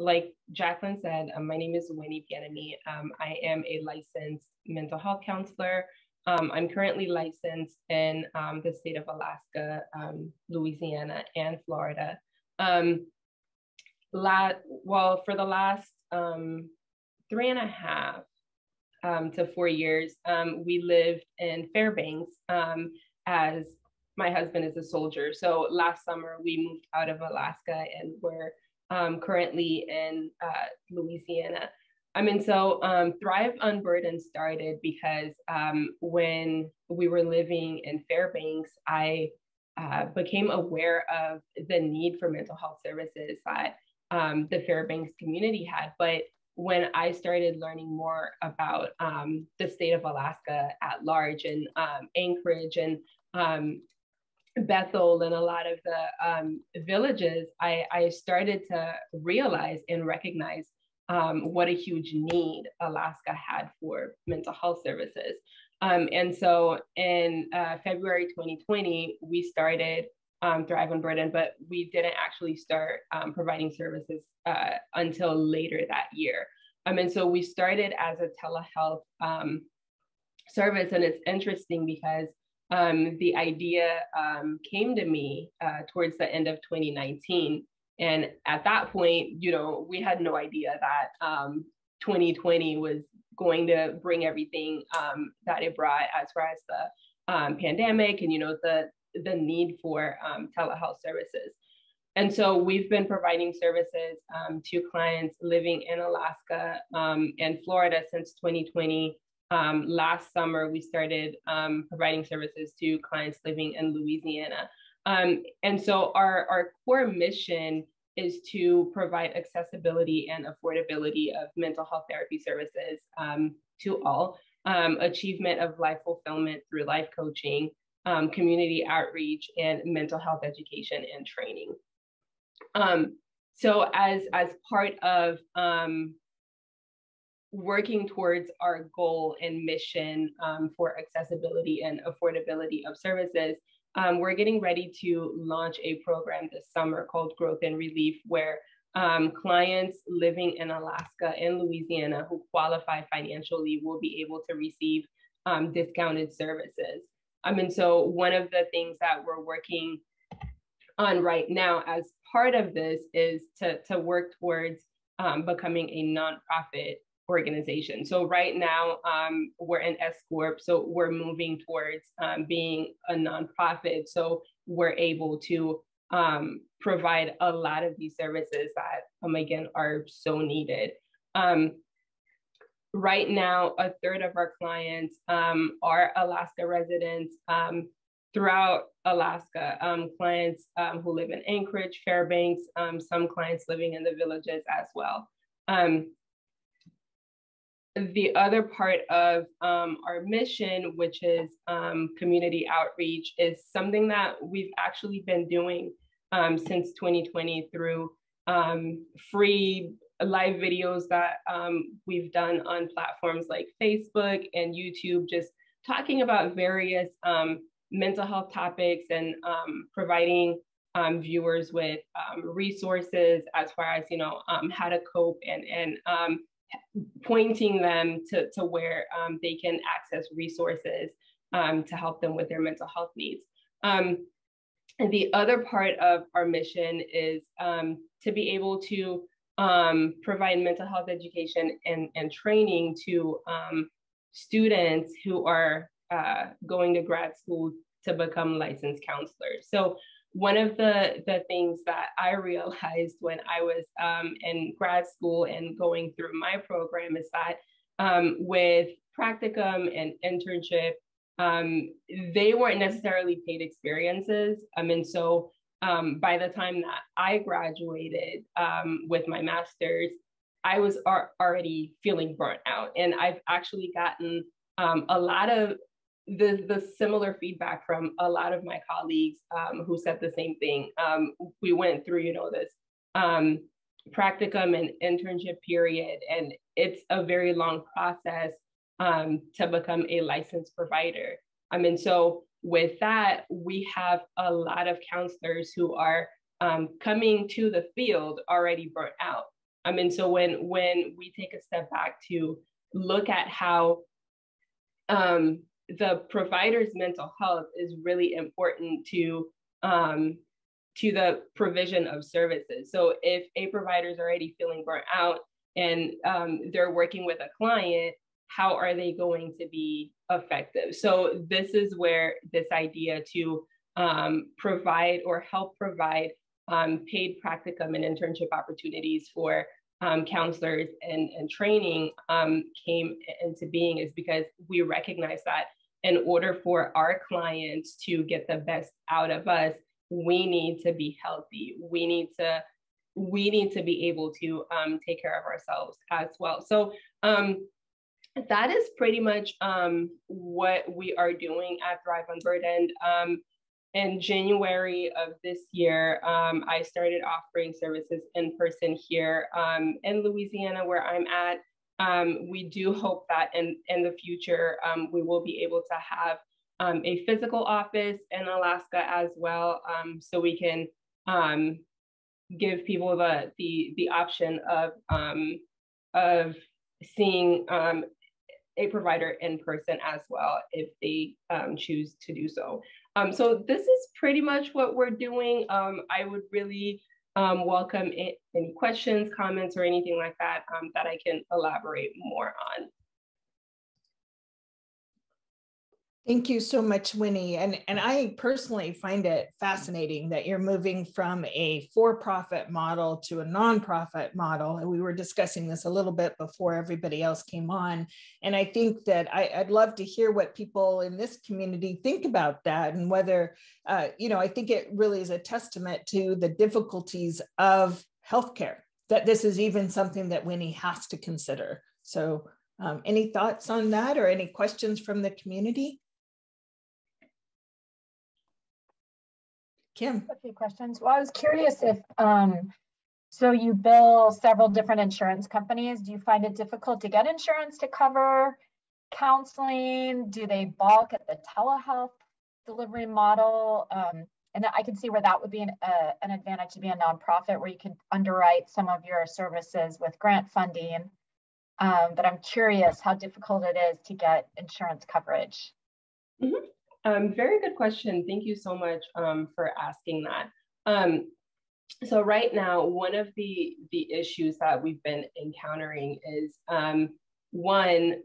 like Jacqueline said, my name is Winnie Pianami. I am a licensed mental health counselor. I'm currently licensed in the state of Alaska, Louisiana, and Florida. For the last 3.5 to 4 years, we lived in Fairbanks as my husband is a soldier. So last summer we moved out of Alaska and we're currently in Louisiana. Thrive Unburdened started because when we were living in Fairbanks, I became aware of the need for mental health services that the Fairbanks community had. But when I started learning more about the state of Alaska at large and Anchorage and Bethel and a lot of the villages, I started to realize and recognize what a huge need Alaska had for mental health services. And so in February 2020, we started Thrive Unburdened, but we didn't actually start providing services until later that year. And so we started as a telehealth service, and it's interesting because the idea came to me towards the end of 2019. And at that point, we had no idea that 2020 was going to bring everything that it brought as far as the pandemic and, the need for telehealth services. And so we've been providing services to clients living in Alaska and Florida since 2020. Last summer, we started providing services to clients living in Louisiana. And so our core mission is to provide accessibility and affordability of mental health therapy services to all, achievement of life fulfillment through life coaching, community outreach, and mental health education and training. So as part of working towards our goal and mission for accessibility and affordability of services, we're getting ready to launch a program this summer called Growth and Relief, where clients living in Alaska and Louisiana who qualify financially will be able to receive discounted services. And so one of the things that we're working on right now as part of this is to work towards becoming a nonprofit organization. So right now we're an S Corp, so we're moving towards being a nonprofit. So we're able to provide a lot of these services that, again, are so needed. Right now, a third of our clients are Alaska residents. Throughout Alaska, clients who live in Anchorage, Fairbanks, some clients living in the villages as well. The other part of our mission, which is community outreach, is something that we've actually been doing since 2020 through free live videos that we've done on platforms like Facebook and YouTube, just talking about various mental health topics and providing viewers with resources as far as, how to cope and pointing them to where they can access resources to help them with their mental health needs. And the other part of our mission is to be able to provide mental health education and training to students who are going to grad school to become licensed counselors. So one of the things that I realized when I was in grad school and going through my program is that with practicum and internship, they weren't necessarily paid experiences. And so by the time that I graduated with my master's, I was already feeling burnt out. And I've actually gotten a lot of the similar feedback from a lot of my colleagues who said the same thing. We went through, this practicum and internship period, and it's a very long process to become a licensed provider. And so with that, we have a lot of counselors who are coming to the field already burnt out. And so when we take a step back to look at how the provider's mental health is really important to the provision of services. So if a provider is already feeling burnt out and they're working with a client, how are they going to be effective? So this is where this idea to provide or help provide paid practicum and internship opportunities for counselors and training came into being, is because we recognize that in order for our clients to get the best out of us, we need to be healthy. We need to be able to take care of ourselves as well. So that is pretty much what we are doing at Thrive Unburdened. In January of this year, I started offering services in person here in Louisiana, where I'm at. We do hope that in the future, we will be able to have a physical office in Alaska as well, so we can give people the option of seeing a provider in person as well if they choose to do so. So this is pretty much what we're doing. I would really welcome any questions, comments, or anything like that that I can elaborate more on. Thank you so much, Winnie. And I personally find it fascinating that you're moving from a for-profit model to a nonprofit model. And we were discussing this a little bit before everybody else came on. And I think that I'd love to hear what people in this community think about that, and whether, I think it really is a testament to the difficulties of healthcare, that this is even something that Winnie has to consider. So any thoughts on that, or any questions from the community? Kim. A few questions. Well, I was curious if, so you bill several different insurance companies. Do you find it difficult to get insurance to cover counseling? Do they balk at the telehealth delivery model? And I can see where that would be an advantage to be a nonprofit, where you could underwrite some of your services with grant funding. But I'm curious how difficult it is to get insurance coverage. Mm-hmm. Very good question. Thank you so much for asking that. So right now, one of the issues that we've been encountering is one,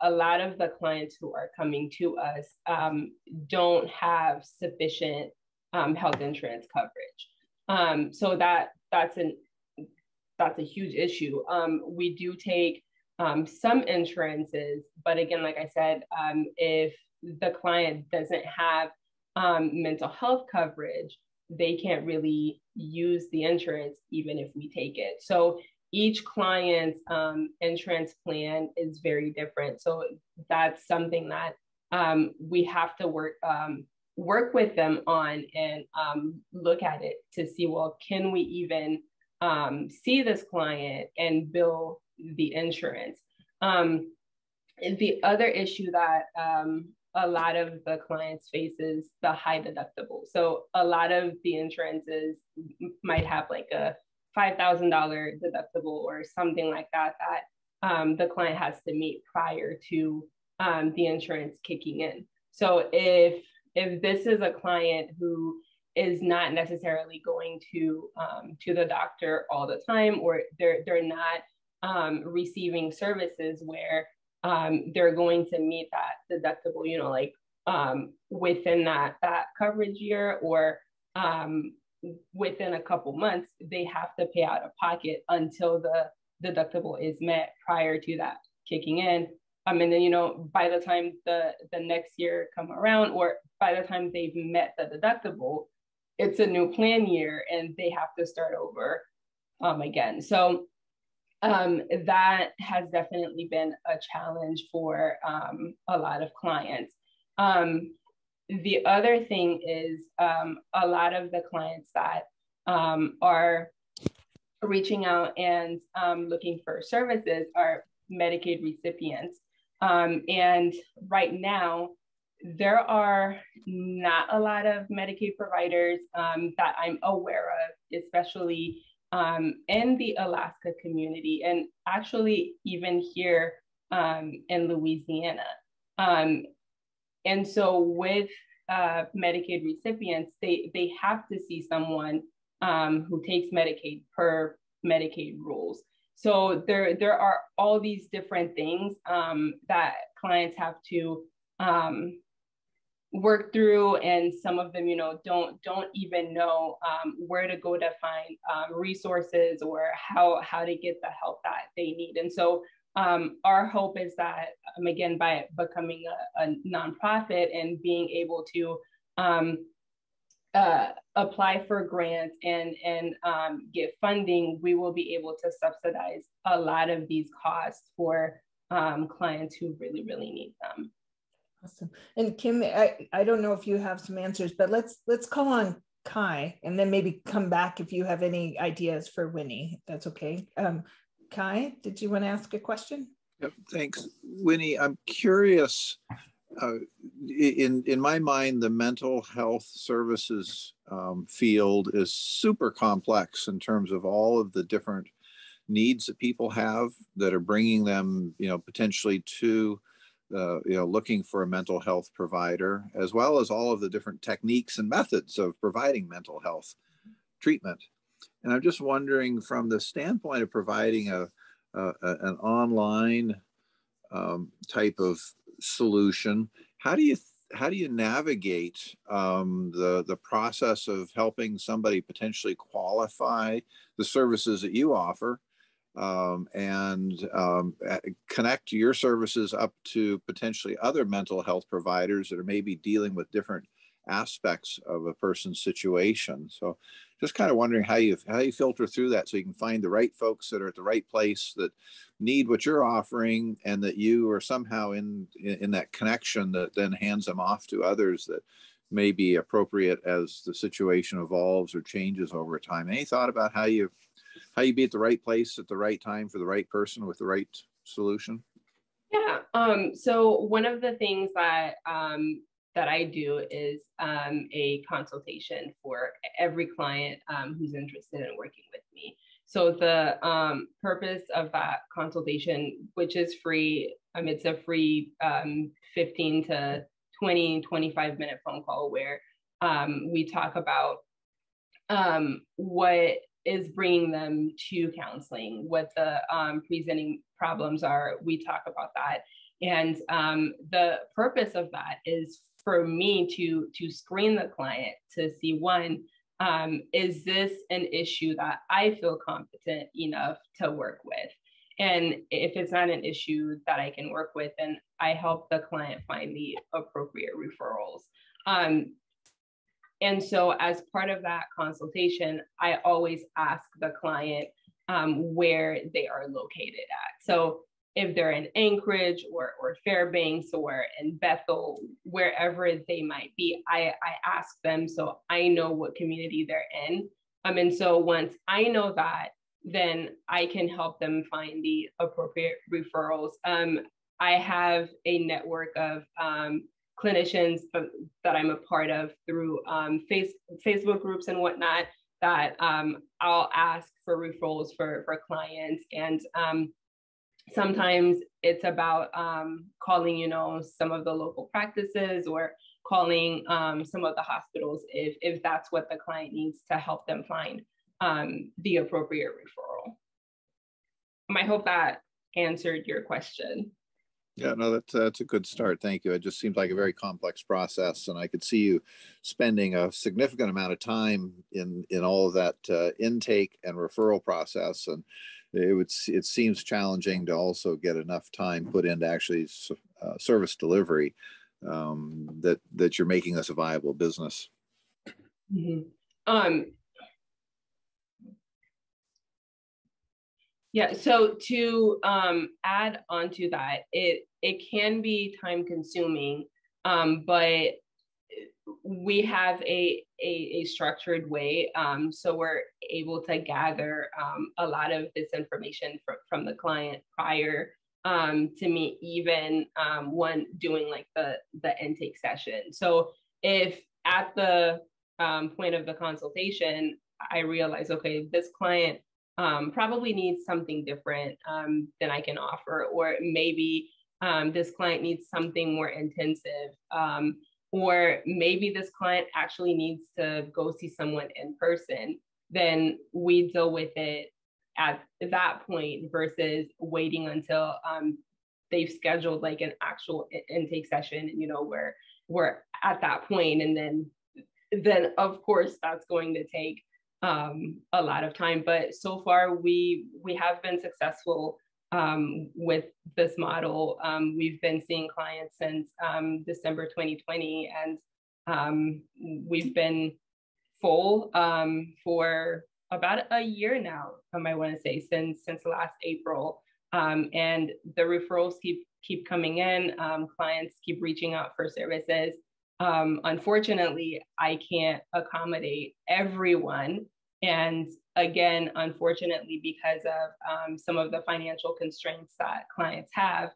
a lot of the clients who are coming to us don't have sufficient health insurance coverage. So that's a huge issue. We do take some insurances, but again, like I said, if the client doesn't have mental health coverage, they can't really use the insurance even if we take it. So each client's insurance plan is very different. So that's something that we have to work with them on, and look at it to see, well, can we even see this client and bill the insurance? The other issue that a lot of the clients face is the high deductible. So a lot of the insurances might have like a $5,000 deductible or something like that the client has to meet prior to the insurance kicking in. So if this is a client who is not necessarily going to the doctor all the time, or they're not receiving services where they're going to meet that deductible, within that coverage year, or within a couple months, they have to pay out of pocket until the deductible is met prior to that kicking in. And then, by the time the next year come around, or by the time they've met the deductible, it's a new plan year and they have to start over again. So that has definitely been a challenge for a lot of clients. The other thing is a lot of the clients that are reaching out and looking for services are Medicaid recipients. And right now, there are not a lot of Medicaid providers that I'm aware of, especially in the Alaska community, and actually even here in Louisiana. And so with Medicaid recipients, they have to see someone who takes Medicaid per Medicaid rules. So there are all these different things that clients have to work through, and some of them, don't even know where to go to find resources or how to get the help that they need. And so our hope is that, again, by becoming a nonprofit and being able to apply for grants and get funding, we will be able to subsidize a lot of these costs for clients who really, really need them. Awesome. And Kim, I don't know if you have some answers, but let's call on Kai and then maybe come back if you have any ideas for Winnie. That's okay. Kai, did you want to ask a question? Yep, thanks. Winnie, I'm curious, in my mind, the mental health services field is super complex in terms of all of the different needs that people have that are bringing them, potentially to looking for a mental health provider, as well as all of the different techniques and methods of providing mental health treatment. And I'm just wondering, from the standpoint of providing an online type of solution, how do you navigate the process of helping somebody potentially qualify the services that you offer, and connect your services up to potentially other mental health providers that are maybe dealing with different aspects of a person's situation? So just kind of wondering how you filter through that so you can find the right folks that are at the right place that need what you're offering, and that you are somehow in that connection that then hands them off to others that may be appropriate as the situation evolves or changes over time. Any thought about how you be at the right place at the right time for the right person with the right solution? Yeah. So one of the things that I do is a consultation for every client who's interested in working with me. So the purpose of that consultation, which is free, it's a free 15 to 20, 25-minute phone call where we talk about what is bringing them to counseling, what the presenting problems are. We talk about that. And the purpose of that is for me to screen the client to see, one, is this an issue that I feel competent enough to work with? And if it's not an issue that I can work with, then I help the client find the appropriate referrals. And so as part of that consultation, I always ask the client where they are located at. So if they're in Anchorage or Fairbanks or in Bethel, wherever they might be, I ask them so I know what community they're in. And so once I know that, then I can help them find the appropriate referrals. I have a network of clinicians that I'm a part of through Facebook groups and whatnot, that I'll ask for referrals for clients. And sometimes it's about calling, some of the local practices, or calling some of the hospitals if that's what the client needs to help them find the appropriate referral. I hope that answered your question. Yeah, no, that's a good start. Thank you. It just seems like a very complex process, and I could see you spending a significant amount of time in all of that intake and referral process, and it seems challenging to also get enough time put into actually service delivery, that you're making this a viable business. Mm-hmm. Yeah, so to add on to that, it can be time consuming, but we have a structured way. So we're able to gather a lot of this information from the client prior to me even one doing like the intake session. So if at the point of the consultation, I realized, okay, this client probably needs something different than I can offer, or maybe this client needs something more intensive, or maybe this client actually needs to go see someone in person. Then we deal with it at that point versus waiting until they've scheduled like an actual intake session, you know, where we're at that point, and then of course that's going to take a lot of time. But so far we have been successful with this model. We've been seeing clients since December 2020, and we've been full for about a year now, I want to say, since last April. And the referrals keep coming in. Clients keep reaching out for services. Unfortunately, I can't accommodate everyone. And again, unfortunately, because of some of the financial constraints that clients have,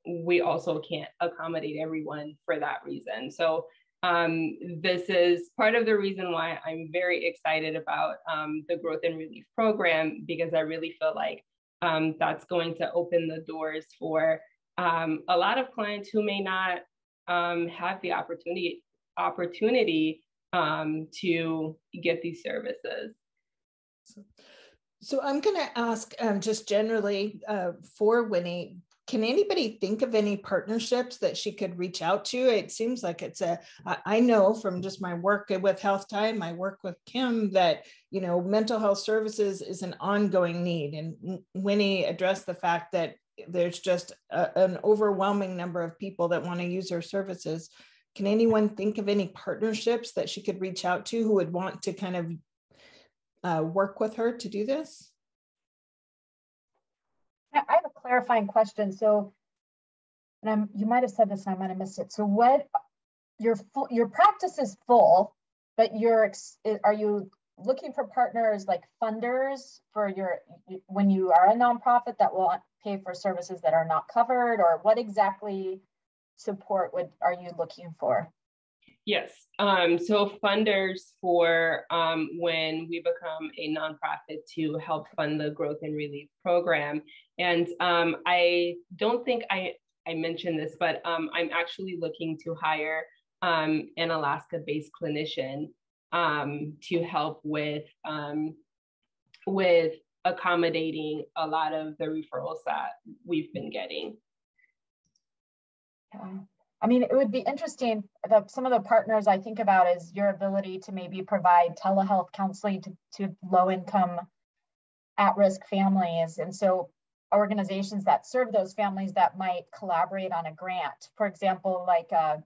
we also can't accommodate everyone for that reason. So this is part of the reason why I'm very excited about the Growth and Relief program, because I really feel like that's going to open the doors for a lot of clients who may not have the opportunity to get these services. So I'm going to ask just generally for Winnie, can anybody think of any partnerships that she could reach out to? It seems like I know from just my work with Health Time, my work with Kim, that, you know, mental health services is an ongoing need. And Winnie addressed the fact that there's just an overwhelming number of people that want to use her services. Can anyone think of any partnerships that she could reach out to who would want to kind of work with her to do this? I have a clarifying question. So, and you might have said this and I might have missed it. So what, your practice is full, but are you looking for partners like funders for when you are a nonprofit that will pay for services that are not covered, or what exactly support are you looking for? Yes. So funders for when we become a nonprofit to help fund the Growth and Relief program. And I don't think I mentioned this, but I'm actually looking to hire an Alaska-based clinician to help with accommodating a lot of the referrals that we've been getting. Yeah. I mean, it would be interesting. Some of the partners I think about is your ability to maybe provide telehealth counseling to low-income, at-risk families. And so organizations that serve those families that might collaborate on a grant, for example, like a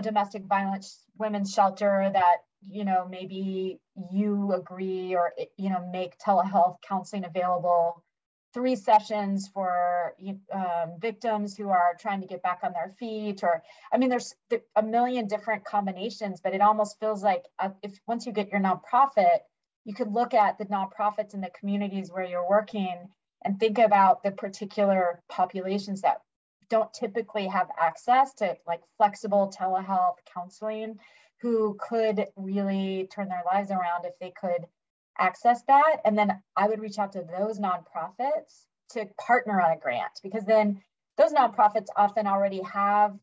domestic violence women's shelter that, you know, maybe you agree or, you know, make telehealth counseling available, 3 sessions for victims who are trying to get back on their feet, or, I mean, there's a million different combinations, but it almost feels like if once you get your nonprofit, you could look at the nonprofits in the communities where you're working and think about the particular populations that don't typically have access to like flexible telehealth counseling, who could really turn their lives around if they could access that. And then I would reach out to those nonprofits to partner on a grant, because then those nonprofits often already have,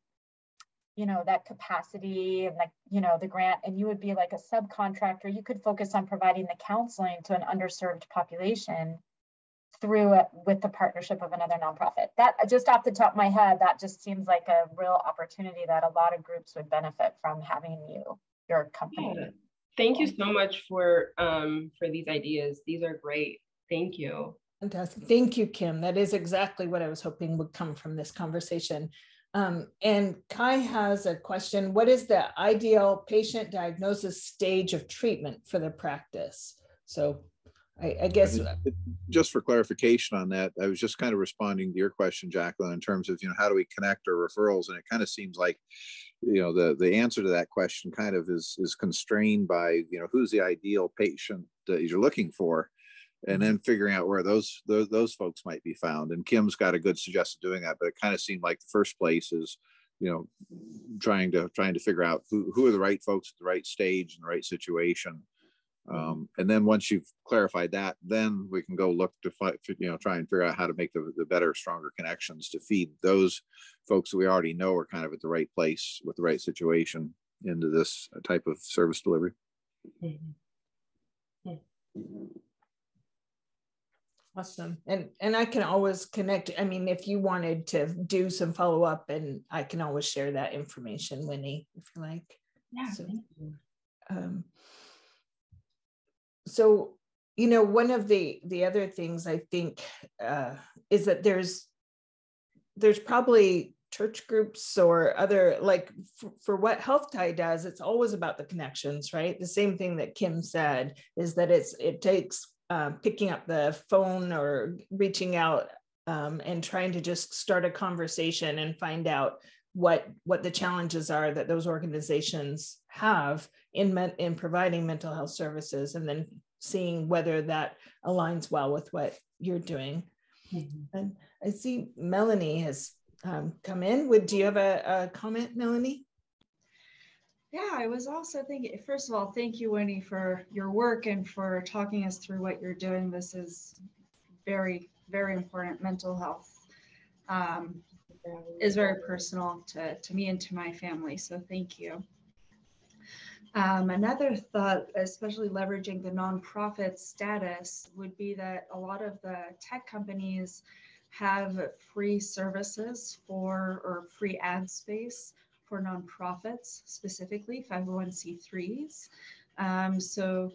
you know, that capacity and like, you know, the grant, and you would be like a subcontractor. You could focus on providing the counseling to an underserved population through it with the partnership of another nonprofit. That, just off the top of my head, that just seems like a real opportunity that a lot of groups would benefit from having your company. Yeah. Thank you so much for these ideas. These are great. Thank you. Fantastic. Thank you, Kim. That is exactly what I was hoping would come from this conversation. And Kai has a question. What is the ideal patient diagnosis stage of treatment for the practice? So I guess just for clarification on that, I was just kind of responding to your question, Jacqueline, in terms of, you know, how do we connect our referrals? And it kind of seems like, you know, the answer to that question kind of is constrained by, you know, who's the ideal patient that you're looking for, and then figuring out where those folks might be found. And Kim's got a good suggestion doing that, but it kind of seemed like the first place is, you know, trying to figure out who are the right folks at the right stage and the right situation. And then once you've clarified that, then we can go look to try and figure out how to make the better, stronger connections to feed those folks that we already know are kind of at the right place with the right situation into this type of service delivery. Awesome. And I can always connect. I mean, if you wanted to do some follow-up, and I can always share that information, Winnie, if you like. Yeah. So, so, you know, one of the other things I think is that there's probably church groups or other, like for what Health Tie does, it's always about the connections, right? The same thing that Kim said is that it takes picking up the phone or reaching out and trying to just start a conversation and find out what the challenges are that those organizations have in providing mental health services, and then seeing whether that aligns well with what you're doing. And I see Melanie has come in. Do you have a comment, Melanie? Yeah, I was also thinking, first of all, thank you, Winnie, for your work and for talking us through what you're doing. This is very, very important. Mental health is very personal to me and to my family, so thank you. Another thought, especially leveraging the nonprofit status, would be that a lot of the tech companies have free services or free ad space for nonprofits, specifically 501c3s. So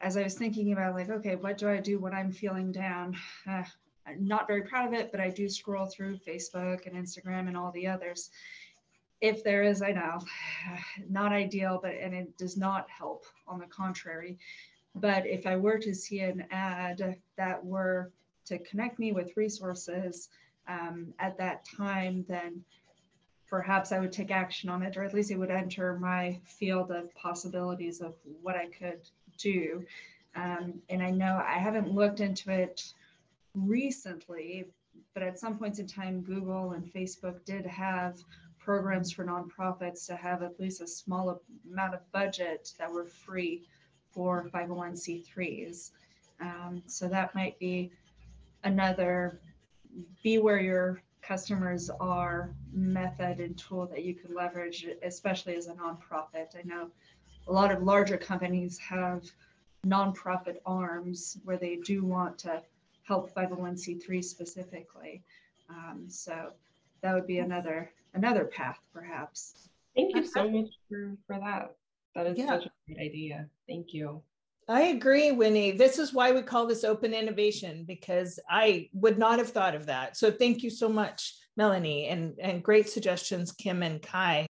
as I was thinking about, like, okay, what do I do when I'm feeling down? I'm not very proud of it, but I do scroll through Facebook and Instagram and all the others. If there is, I know, not ideal, and it does not help, on the contrary. But if I were to see an ad that were to connect me with resources at that time, then perhaps I would take action on it, or at least it would enter my field of possibilities of what I could do. And I know I haven't looked into it recently, but at some points in time, Google and Facebook did have programs for nonprofits to have at least a small amount of budget that were free for 501c3s. So that might be another be where your customers are method and tool that you could leverage, especially as a nonprofit. I know a lot of larger companies have nonprofit arms where they do want to help 501c3 specifically. So that would be another path, perhaps. Thank you so much for that. That is such a great idea. Thank you. I agree, Winnie. This is why we call this open innovation, because I would not have thought of that. So thank you so much, Melanie, and great suggestions, Kim and Kai.